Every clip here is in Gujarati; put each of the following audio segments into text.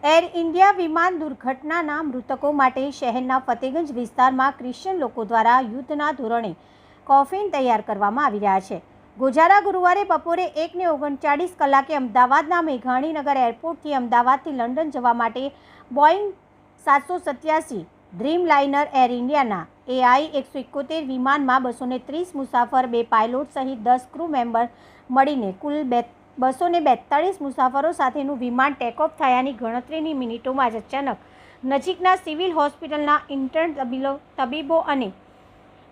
એર ઇન્ડિયા વિમાન દુર્ઘટનાના મૃતકો માટે શહેરના ફતેગંજ વિસ્તારમાં ક્રિશ્ચિયન લોકો દ્વારા યુદ્ધના ધોરણે કોફિન તૈયાર કરવામાં આવી રહ્યા છે. ગોજારા ગુરુવારે બપોરે 1:39 કલાકે અમદાવાદના મેઘાણીનગર એરપોર્ટથી અમદાવાદથી લંડન જવા માટે બોઈંગ 787 ડ્રીમ લાઇનર એર ઇન્ડિયાના AI-171 વિમાનમાં 230 મુસાફર, 2 પાયલોટ સહિત 10 ક્રૂ મેમ્બર મળીને કુલ 242 મુસાફરો સાથેનું વિમાન ટેકઓફ થયાની ગણતરીની મિનિટોમાં જ અચાનક નજીકના સિવિલ હોસ્પિટલના ઇન્ટર્ન તબીબો અને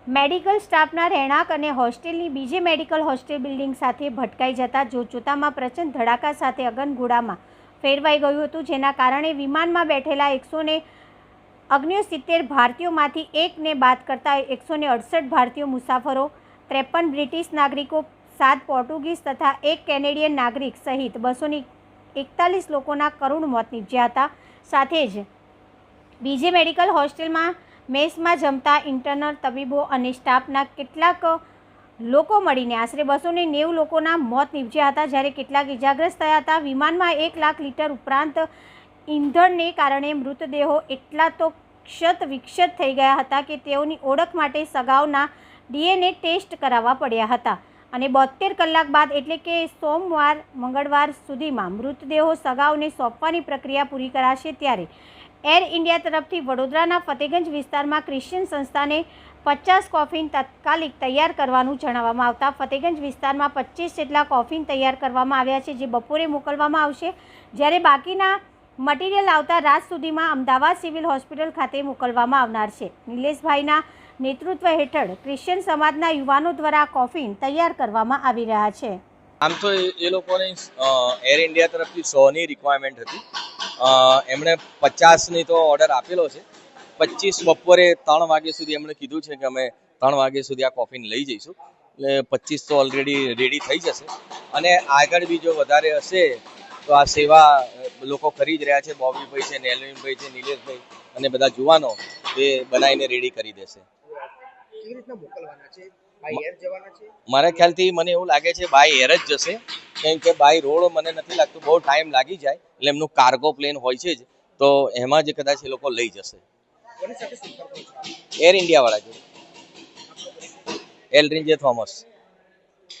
મેડિકલ સ્ટાફના રહેણાંક અને હોસ્ટેલની બીજી મેડિકલ હોસ્ટેલ બિલ્ડિંગ સાથે ભટકાઈ જતા જોતજોતામાં પ્રચંડ ધડાકા સાથે અગનગોળામાં ફેરવાઈ ગયું હતું, જેના કારણે વિમાનમાં બેઠેલા 169 ભારતીયોમાંથી એકને બાદ કરતા 168 ભારતીય મુસાફરો, 53 બ્રિટિશ નાગરિકો, 7 પોર્ટુગીઝ તથા 1 કેનેડિયન નાગરિક સહિત 241 લોકોના કરુણ મોત નીપજ્યા હતા. સાથે જ બીજી મેડિકલ હોસ્ટેલમાં મેસમાં જમતા ઇન્ટર્નલ તબીબો અને સ્ટાફના કેટલાક લોકો મળીને આશરે 290 લોકોના મોત નીપજ્યા હતા, જ્યારે કેટલાક ઇજાગ્રસ્ત થયા હતા. વિમાનમાં 1 લાખ લીટર ઉપરાંત ઈંધણને કારણે મૃતદેહો એટલા તો ક્ષત વિક્ષત થઈ ગયા હતા કે તેઓની ઓળખ માટે સગાઓના DNA ટેસ્ટ કરાવવા પડ્યા હતા અને 72 કલાક બાદ એટલે કે સોમવાર મંગળવાર સુધીમાં મૃતદેહો સગાઓને સોંપવાની પ્રક્રિયા પૂરી કરાશે. ત્યારે એર ઇન્ડિયા તરફથી વડોદરાના ફતેગંજ વિસ્તારમાં ક્રિશ્ચિયન સંસ્થાને 50 કોફિન તાત્કાલિક તૈયાર કરવાનું જણાવવામાં આવતા ફતેગંજ વિસ્તારમાં 25 જેટલા કોફિન તૈયાર કરવામાં આવ્યા છે, જે બપોરે મોકલવામાં આવશે, જ્યારે બાકીના મટીરિયલ આવતા રાત સુધીમાં અમદાવાદ સિવિલ હોસ્પિટલ ખાતે મોકલવામાં આવનાર છે. નિલેશભાઈના નેતૃત્વ હેઠળ ક્રિશ્ચિયન સમાજના યુવાનો દ્વારા કોફિન તૈયાર કરવામાં આવી રહ્યા છે. આમ તો એ લોકોને એર ઇન્ડિયા તરફથી 100ની રિક્વાયરમેન્ટ હતી. એમણે 50ની તો ઓર્ડર આપેલો છે. 25 બપોરે 3 વાગ્યા સુધી એમણે કીધું છે કે અમે 3 વાગ્યા સુધી આ કોફિન લઈ જઈશું, એટલે 25 તો ઓલરેડી રેડી થઈ જશે. અને આગળ બી જો વધારે હશે તો આ સેવા લોકો કરી જ રહ્યા છે. બોબીભાઈ છે, નેલવીનભાઈ છે, નિલેશભાઈ અને બધા જુવાનો એ બનાવીને રેડી કરી દેશે. મારા ખ્યાલથી મને એવું લાગે છે બાય એર જ જશે, કેમ કે બાય રોડ મને નથી લાગતું, બહુ ટાઈમ લાગી જાય. એટલે એમનું કાર્ગો પ્લેન હોય છે જ, તો એમાં જ કદાચ એ લોકો લઈ જશે. એર ઇન્ડિયા વાળા છે, એલરિંજે થોમસ.